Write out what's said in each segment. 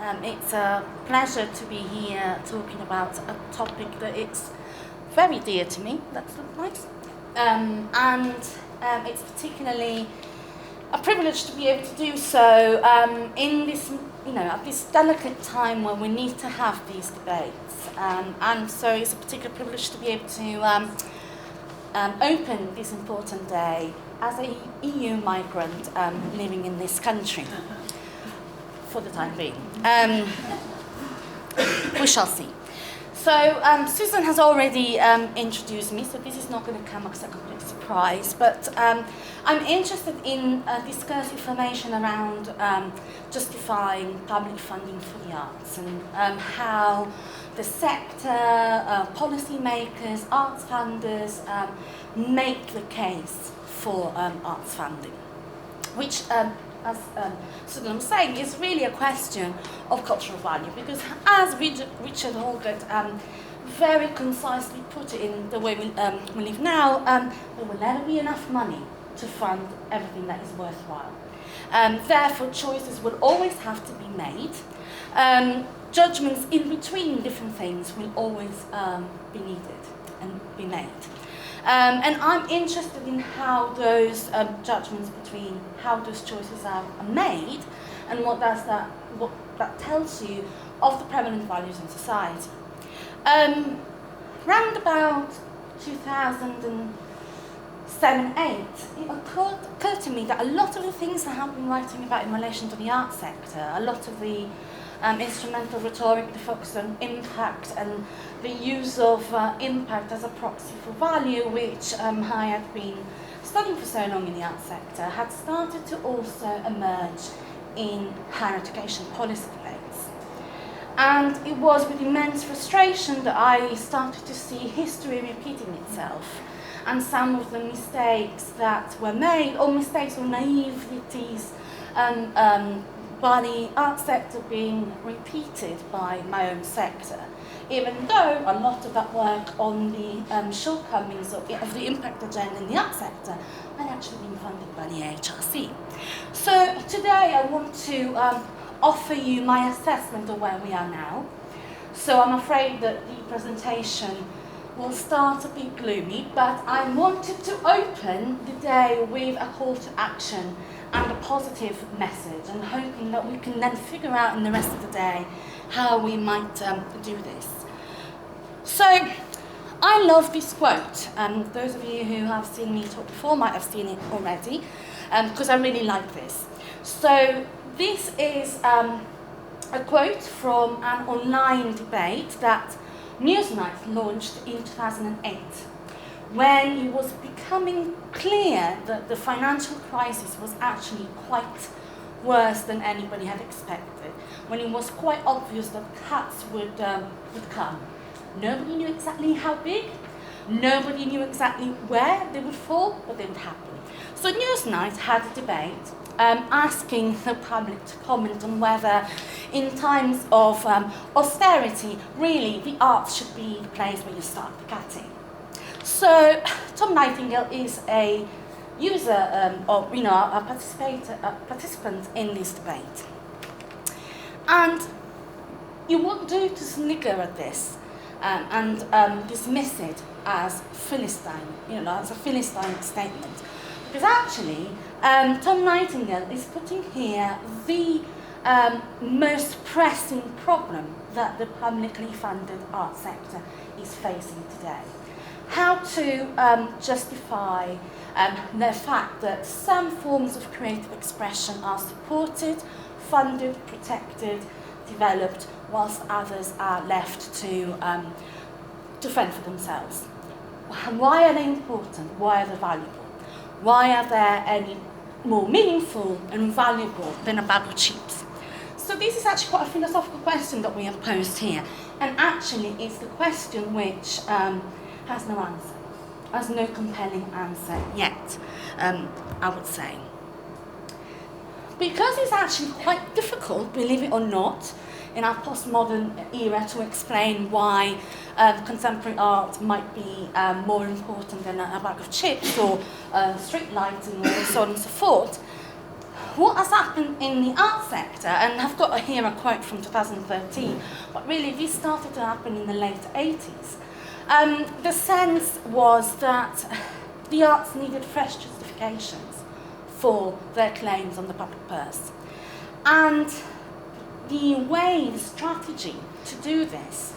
It's a pleasure to be here talking about a topic that is very dear to me. That's nice. And it's particularly a privilege to be able to do so in this, at this delicate time when we need to have these debates. And so it's a particular privilege to be able to open this important day as a EU migrant living in this country. For the time being. We shall see. So Susan has already introduced me, so this is not going to come as a complete surprise, but I'm interested in discussing information around justifying public funding for the arts and how the sector, policymakers, arts funders make the case for arts funding, which as Susan was saying, is really a question of cultural value, because as Richard Holgate very concisely put it in the way we live now, there will never be enough money to fund everything that is worthwhile. Therefore, choices will always have to be made. Judgments in between different things will always be needed and be made. And I'm interested in how those judgments between how those choices are made and what that tells you of the prevalent values in society. Round about 2007-8, it occurred to me that a lot of the things that I've been writing about in relation to the arts sector, a lot of the instrumental rhetoric, the focus on impact and the use of impact as a proxy for value, which I had been studying for so long in the arts sector, had started to also emerge in higher education policy debates. And it was with immense frustration that I started to see history repeating itself, and some of the mistakes that were made, or mistakes or naiveties, by the arts sector being repeated by my own sector, even though a lot of that work on the shortcomings of the impact agenda in the arts sector had actually been funded by the HRC. So today I want to offer you my assessment of where we are now. So I'm afraid that the presentation will start a bit gloomy, but I wanted to open the day with a call to action and a positive message, and hoping that we can then figure out in the rest of the day how we might do this. So, I love this quote, and those of you who have seen me talk before might have seen it already, because I really like this. So, this is a quote from an online debate that Newsnight launched in 2008. When it was becoming clear that the financial crisis was actually quite worse than anybody had expected, when it was quite obvious that cuts would come. Nobody knew exactly how big, nobody knew exactly where they would fall, but they would happen. So Newsnight had a debate asking the public to comment on whether in times of austerity, really the arts should be the place where you start the cutting. So Tom Nightingale is a user, a participant in this debate. And you won't do to snicker at this and dismiss it as Philistine, as a Philistine statement. Because actually, Tom Nightingale is putting here the most pressing problem that the publicly funded art sector is facing today. How to justify the fact that some forms of creative expression are supported, funded, protected, developed, whilst others are left to fend for themselves. Why are they important? Why are they valuable? Why are there any more meaningful and valuable than a bag of chips? So this is actually quite a philosophical question that we have posed here, and actually it's the question which has no answer, has no compelling answer yet, I would say. Because it's actually quite difficult, believe it or not, in our postmodern era to explain why contemporary art might be more important than a bag of chips or street lighting or so on and so forth. what has happened in the art sector, and I've got here a quote from 2013, but really this started to happen in the late 80s. The sense was that the arts needed fresh justifications for their claims on the public purse. And the strategy to do this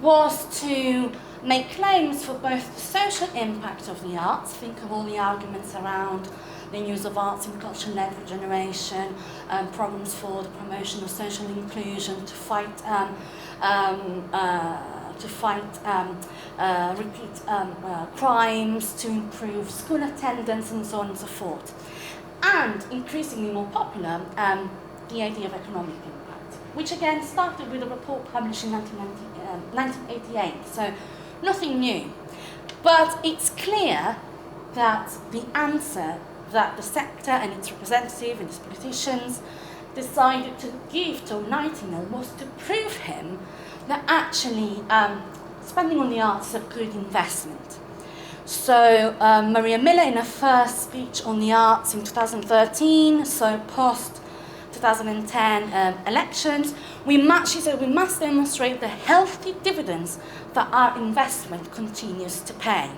was to make claims for both the social impact of the arts, think of all the arguments around the use of arts in culture-led regeneration, programs for the promotion of social inclusion, to fight repeat crimes, to improve school attendance, and so on and so forth. And increasingly more popular, the idea of economic impact, which again started with a report published in 1988, so nothing new. But it's clear that the answer that the sector and its representative and its politicians decided to give to Nightingale was to prove him that actually spending on the arts is a good investment. So Maria Miller, in her first speech on the arts in 2013, so post 2010 elections, she said we must demonstrate the healthy dividends that our investment continues to pay.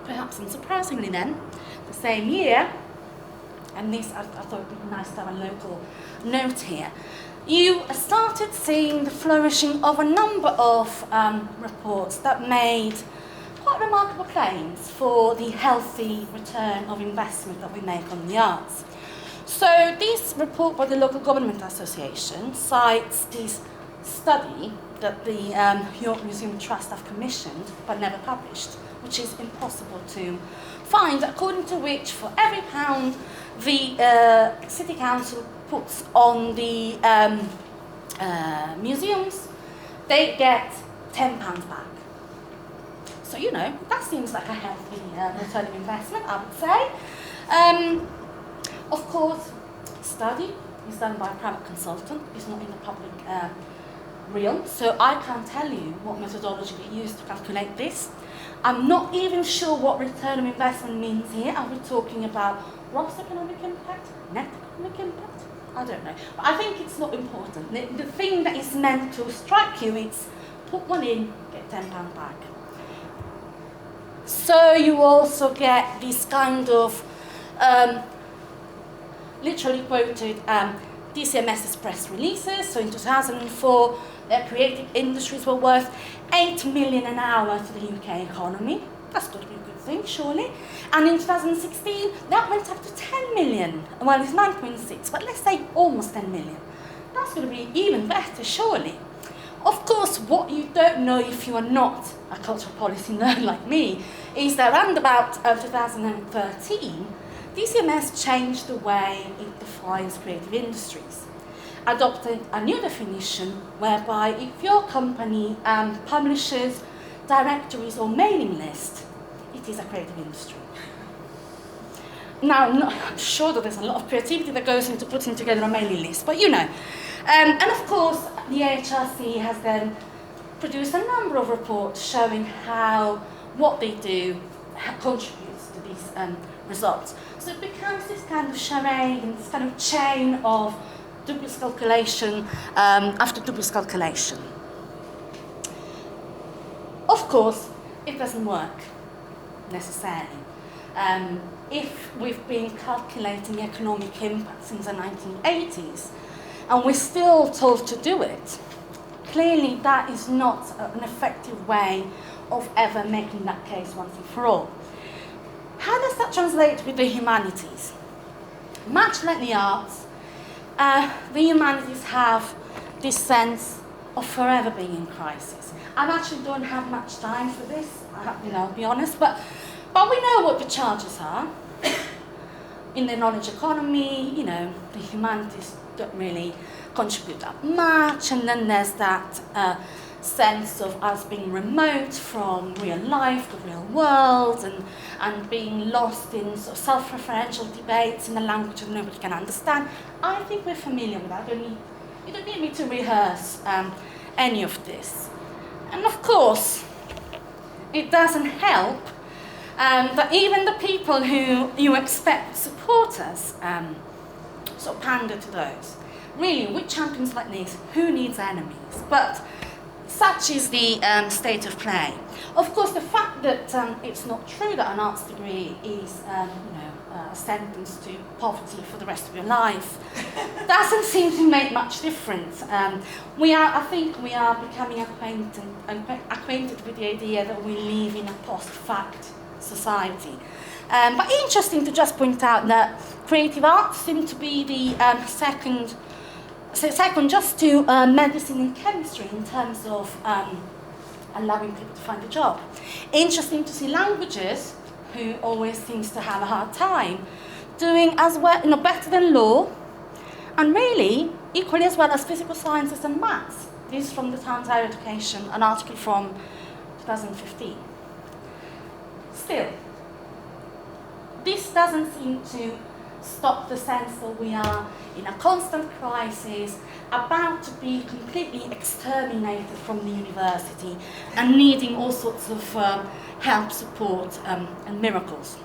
Perhaps unsurprisingly then, the same year, and this I thought it would be nice to have a local note here, you started seeing the flourishing of a number of reports that made quite remarkable claims for the healthy return of investment that we make on the arts. So this report by the Local Government Association cites this study that the York Museum Trust have commissioned but never published, which is impossible to find, according to which for every pound the City Council puts on the museums, they get £10 back. So, you know, that seems like a healthy return of investment, I would say. Of course, study is done by a private consultant. It's not in the public realm, so I can't tell you what methodology they use to calculate this. I'm not even sure what return of investment means here. Are we talking about gross economic impact, net economic impact? I don't know. But I think it's not important. The thing that is meant to strike you is put one in, get £10 back. So you also get this kind of literally quoted DCMS's press releases. So in 2004, creative industries were worth 8 million an hour to the UK economy. That's got to be a good thing, surely. And in 2016, that went up to 10 million. Well, it's 9.6, but let's say almost 10 million. That's going to be even better, surely. Of course, what you don't know if you are not a cultural policy nerd like me is that around about 2013, DCMS changed the way it defines creative industries, adopted a new definition whereby if your company publishes directories or mailing lists, it is a creative industry. Now, I'm sure that there's a lot of creativity that goes into putting together a mailing list, but you know. And of course, the HRC has then produced a number of reports showing how what they do contributes to these results. So it becomes this kind of charade and this kind of chain of dubious calculation after dubious calculation. Of course, it doesn't work necessarily. If we've been calculating economic impact since the 1980s and we're still told to do it, clearly that is not an effective way of ever making that case once and for all. How does that translate with the humanities? Much like the arts, the humanities have this sense of forever being in crisis. I actually don't have much time for this, I'll be honest, but we know what the charges are. In the knowledge economy, the humanities don't really contribute that much, and then there's that sense of us being remote from real life, the real world, and being lost in sort of self-referential debates in a language that nobody can understand. I think we're familiar with that. You don't need me to rehearse any of this. And of course, it doesn't help that even the people who you expect to support us sort of pander to those. Really, with champions like this, who needs enemies? But such is the state of play. Of course, the fact that it's not true that an arts degree is a sentence to poverty for the rest of your life doesn't seem to make much difference. I think we are becoming acquainted with the idea that we live in a post-fact society. But interesting to just point out that creative arts seem to be the second just to medicine and chemistry in terms of allowing people to find a job. Interesting to see languages, who always seems to have a hard time, doing as well, better than law, and really equally as well as physical sciences and maths. This is from the Times Higher Education, an article from 2015. Still, this doesn't seem to stop the sense that we are in a constant crisis, about to be completely exterminated from the university and needing all sorts of help, support and miracles.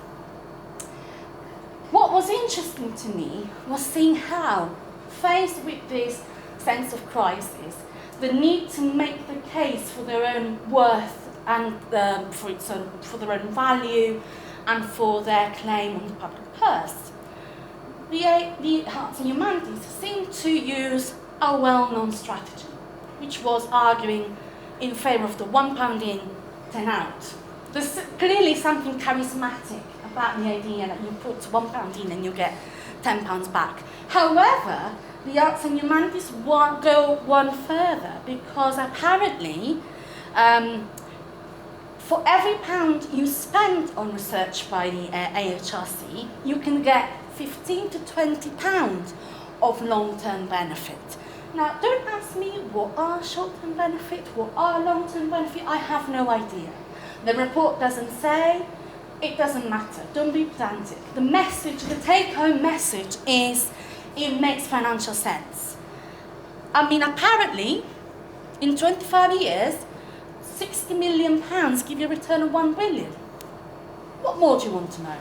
What was interesting to me was seeing how, faced with this sense of crisis, the need to make the case for their own worth and for their own value and for their claim on the public purse, the arts and humanities seemed to use a well-known strategy, which was arguing in favour of the £1 in, 10 out. There's clearly something charismatic about the idea that you put £1 in and you get £10 back. However, the arts and humanities go one further, because apparently for every pound you spend on research by the AHRC, you can get 15 to 20 pounds of long-term benefit. Now, don't ask me what are short-term benefit, what are long-term benefit, I have no idea. The report doesn't say, it doesn't matter, don't be pedantic. The message, the take-home message is, it makes financial sense. I mean, apparently, in 25 years, £60 million give you a return of £1 billion. What more do you want to know?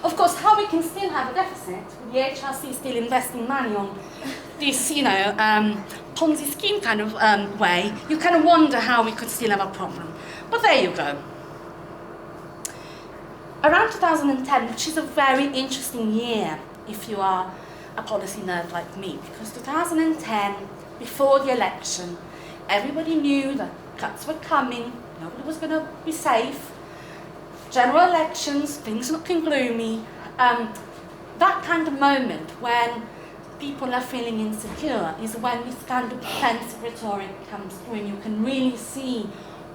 Of course, how we can still have a deficit, with the HRC still investing money on this, Ponzi scheme kind of way, you kind of wonder how we could still have a problem. But there you go. Around 2010, which is a very interesting year if you are a policy nerd like me, because 2010, before the election, everybody knew that cuts were coming, nobody was going to be safe, general elections, things looking gloomy. That kind of moment when people are feeling insecure is when this kind of defensive rhetoric comes through, and you can really see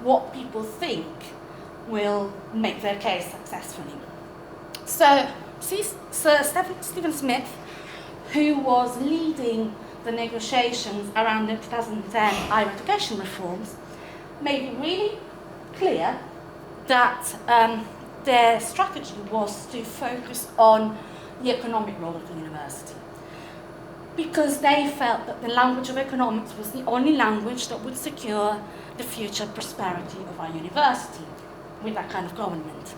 what people think will make their case successfully. So, Sir Stephen Smith, who was leading the negotiations around the 2010 higher education reforms, made it really clear that their strategy was to focus on the economic role of the university, because they felt that the language of economics was the only language that would secure the future prosperity of our university with that kind of government.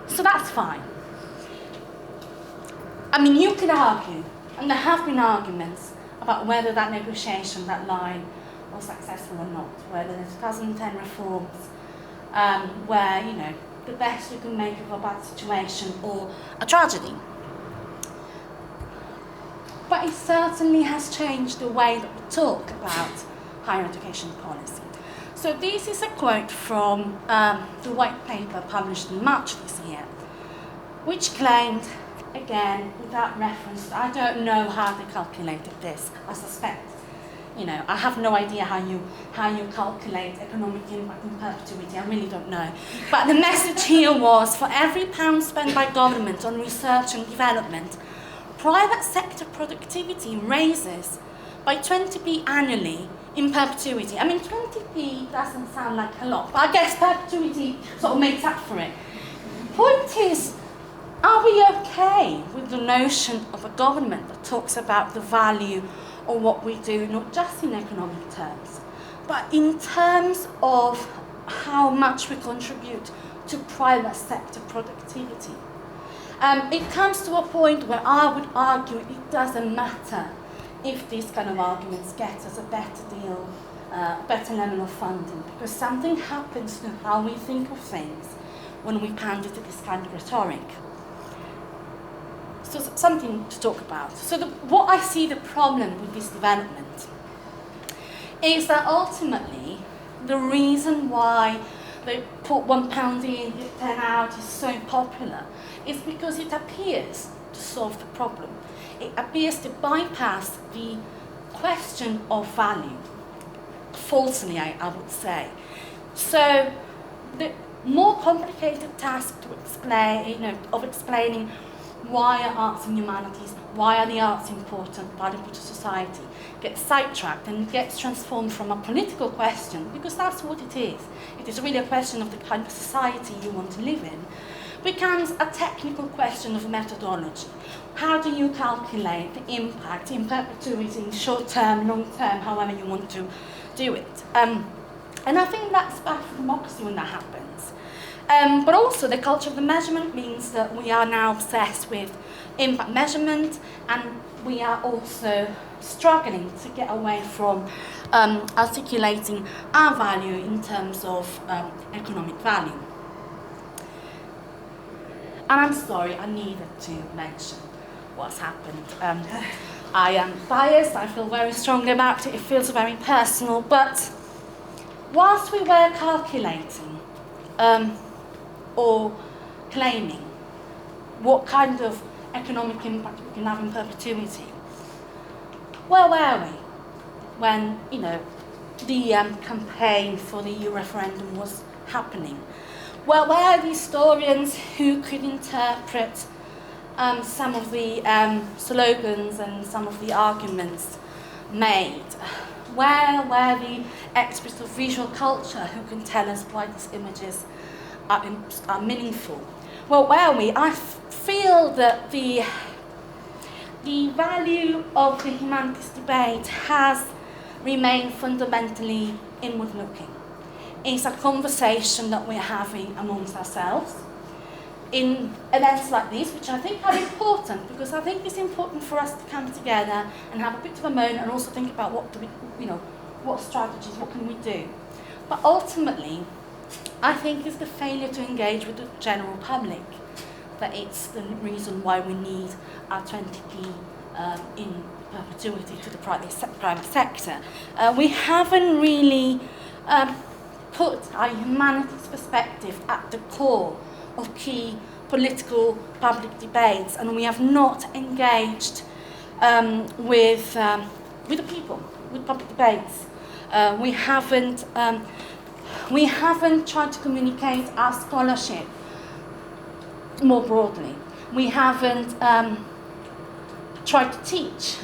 So that's fine. I mean, you could argue, and there have been arguments about whether that negotiation, that line, was successful or not, whether the 2010 reforms were, the best you can make of a bad situation or a tragedy. But it certainly has changed the way that we talk about higher education policy. So this is a quote from the white paper published in March this year, which claimed, again, without reference, I don't know how they calculated this, I suspect. I have no idea how you calculate economic impact in perpetuity, I really don't know. But the message here was, for every pound spent by government on research and development, private sector productivity raises by 20p annually in perpetuity. I mean, 20p doesn't sound like a lot, but I guess perpetuity sort of makes up for it. Point is, are we okay with the notion of a government that talks about the value of what we do, not just in economic terms, but in terms of how much we contribute to private sector productivity. It comes to a point where I would argue it doesn't matter if these kind of arguments get us a better deal, better level of funding, because something happens to how we think of things when we pander to this kind of rhetoric. So something to talk about. So what I see the problem with this development is that ultimately the reason why they put £1 in, get 10 out is so popular is because it appears to solve the problem. It appears to bypass the question of value, falsely I would say. So the more complicated task to explain, of explaining why are arts and humanities, why are the arts important, valuable to society, gets sidetracked and gets transformed from a political question, because that's what it is. It is really a question of the kind of society you want to live in, becomes a technical question of methodology. How do you calculate the impact in perpetuity, short term, long term, however you want to do it? And I think that's bad for democracy when that happens. But also the culture of the measurement means that we are now obsessed with impact measurement, and we are also struggling to get away from articulating our value in terms of economic value. And I'm sorry, I needed to mention what's happened. I am biased, I feel very strongly about it, it feels very personal, but whilst we were calculating or claiming what kind of economic impact we can have in perpetuity, where were we when, the campaign for the EU referendum was happening? Well, where are the historians who could interpret some of the slogans and some of the arguments made? Where were the experts of visual culture who can tell us why these images are meaningful? Well, where are we? I feel that the value of the humanities debate has remained fundamentally inward-looking. It's a conversation that we're having amongst ourselves in events like this, which I think are important, because I think it's important for us to come together and have a bit of a moment and also think about what strategies, what can we do. But ultimately, I think it's the failure to engage with the general public that it's the reason why we need our 20p in perpetuity to the private sector. We haven't really put our humanities perspective at the core of key political public debates, and we have not engaged with the people, with public debates. We haven't tried to communicate our scholarship more broadly. We haven't tried to teach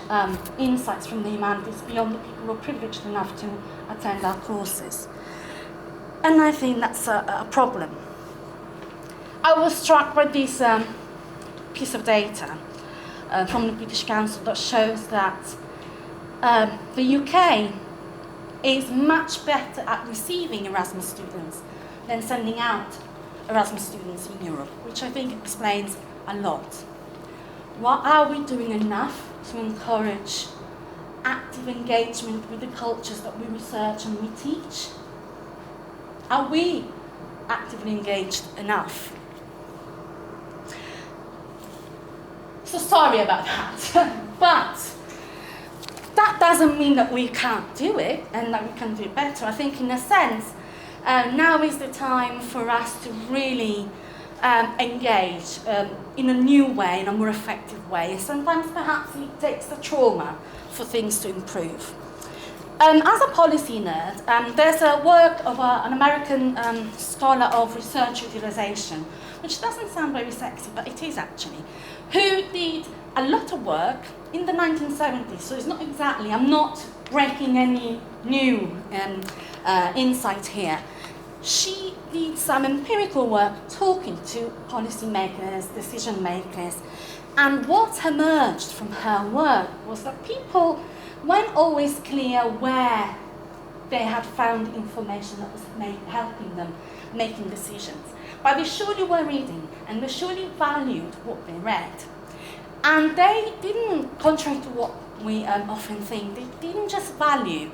insights from the humanities beyond the people who are privileged enough to attend our courses. And I think that's a problem. I was struck by this piece of data from the British Council that shows that the UK is much better at receiving Erasmus students than sending out Erasmus students in Europe, which I think explains a lot. Are we doing enough to encourage active engagement with the cultures that we research and we teach? Are we actively engaged enough? So sorry about that, but that doesn't mean that we can't do it and that we can do it better. I think in a sense, now is the time for us to really engage in a new way, in a more effective way. Sometimes perhaps it takes the trauma for things to improve. As a policy nerd, there's a work of an American scholar of research utilization, which doesn't sound very sexy, but it is actually, who did a lot of work in the 1970s. So it's not exactly, I'm not breaking any new insight here. She did some empirical work talking to policymakers, decision makers, and what emerged from her work was that people weren't always clear where they had found information that was helping them making decisions. But they surely were reading, and they surely valued what they read. And they didn't, contrary to what we often think, they didn't just value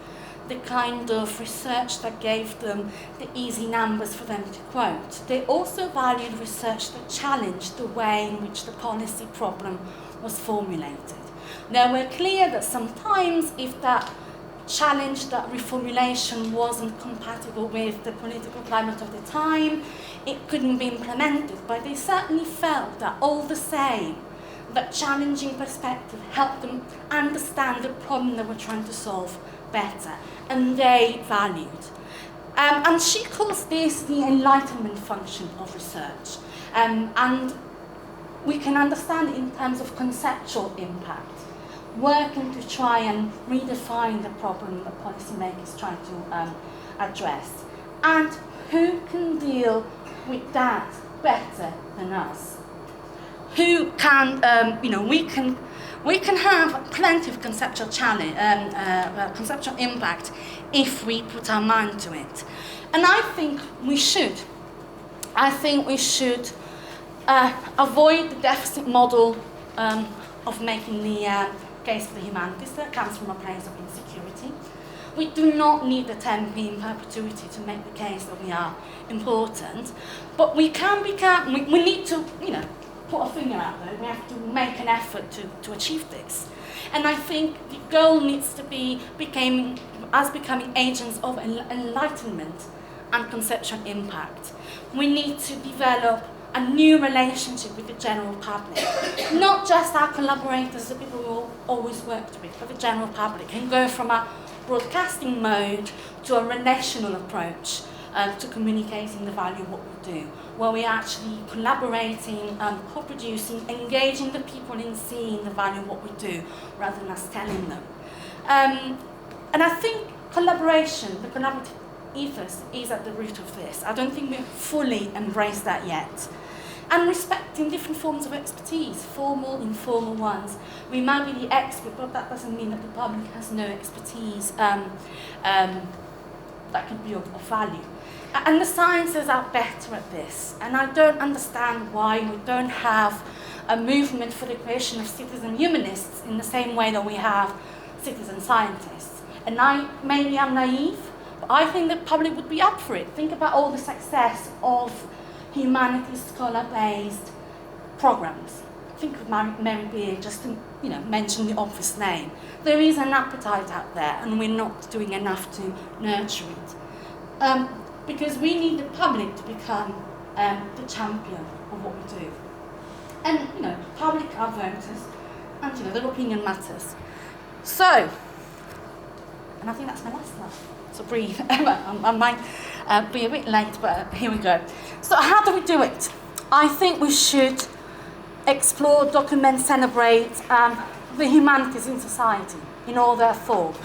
the kind of research that gave them the easy numbers for them to quote. They also valued research that challenged the way in which the policy problem was formulated. They were clear that sometimes if that challenge, that reformulation wasn't compatible with the political climate of the time, it couldn't be implemented. But they certainly felt that all the same, that challenging perspective helped them understand the problem they were trying to solve better, and they valued. And she calls this the enlightenment function of research. And we can understand it in terms of conceptual impact, working to try and redefine the problem that policymakers try to address. And who can deal with that better than us? Who can, we can have plenty of conceptual challenge, conceptual impact if we put our mind to it. And I think we should. I think we should avoid the deficit model of making the case for the humanities that comes from a place of insecurity. We do not need the 10p in perpetuity to make the case that we are important, but we can become, we need to, put a finger out there. We have to make an effort to achieve this. And I think the goal needs to be becoming agents of enlightenment and conceptual impact. We need to develop a new relationship with the general public. Not just our collaborators, the people who always worked with, but the general public, and go from a broadcasting mode to a relational approach to communicating the value of what we do, where we're actually collaborating, co-producing, engaging the people in seeing the value of what we do, rather than us telling them. And I think collaboration, the collaborative ethos, is at the root of this. I don't think we've fully embraced that yet. And respecting different forms of expertise, formal, informal ones. We might be the expert, but that doesn't mean that the public has no expertise that could be of value. And the sciences are better at this. And I don't understand why we don't have a movement for the creation of citizen humanists in the same way that we have citizen scientists. And maybe I'm naive, but I think the public would be up for it. Think about all the success of humanities scholar-based programs. Think of Mary Beard, just to mention the obvious name. There is an appetite out there, and we're not doing enough to nurture it. Because we need the public to become the champion of what we do. And, public are voters, and, their opinion matters. So, and I think that's my last slide. So breathe. I might be a bit late, but here we go. So how do we do it? I think we should explore, document, celebrate the humanities in society in all their forms,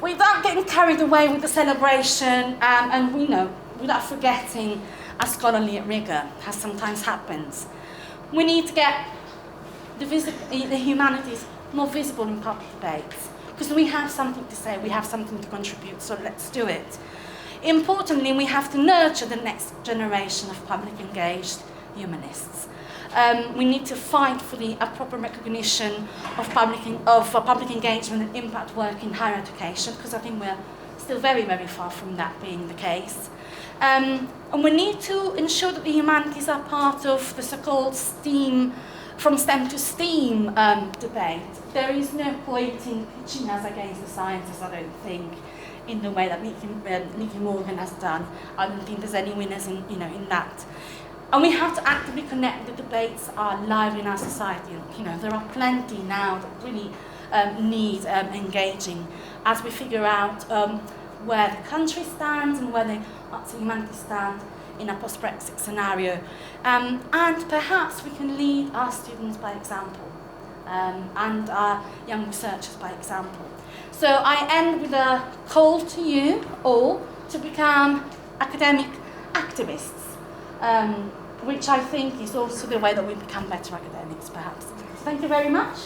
without getting carried away with the celebration and without forgetting a scholarly rigour, as sometimes happens. We need to get the humanities more visible in public debates, because we have something to say, we have something to contribute, so let's do it. Importantly, we have to nurture the next generation of public engaged humanists. We need to fight for the proper recognition of public engagement and impact work in higher education, because I think we're still very, very far from that being the case. And we need to ensure that the humanities are part of the so-called STEAM, from STEM to STEAM debate. There is no point in pitching us against the sciences, I don't think, in the way that Nicky Morgan has done. I don't think there's any winners in that. And we have to actively connect. The debates are live in our society. There are plenty now that really need engaging as we figure out where the country stands and where the arts and humanities stand in a post-Brexit scenario. And perhaps we can lead our students by example and our young researchers by example. So I end with a call to you all to become academic activists, which I think is also the way that we become better academics, perhaps. So thank you very much.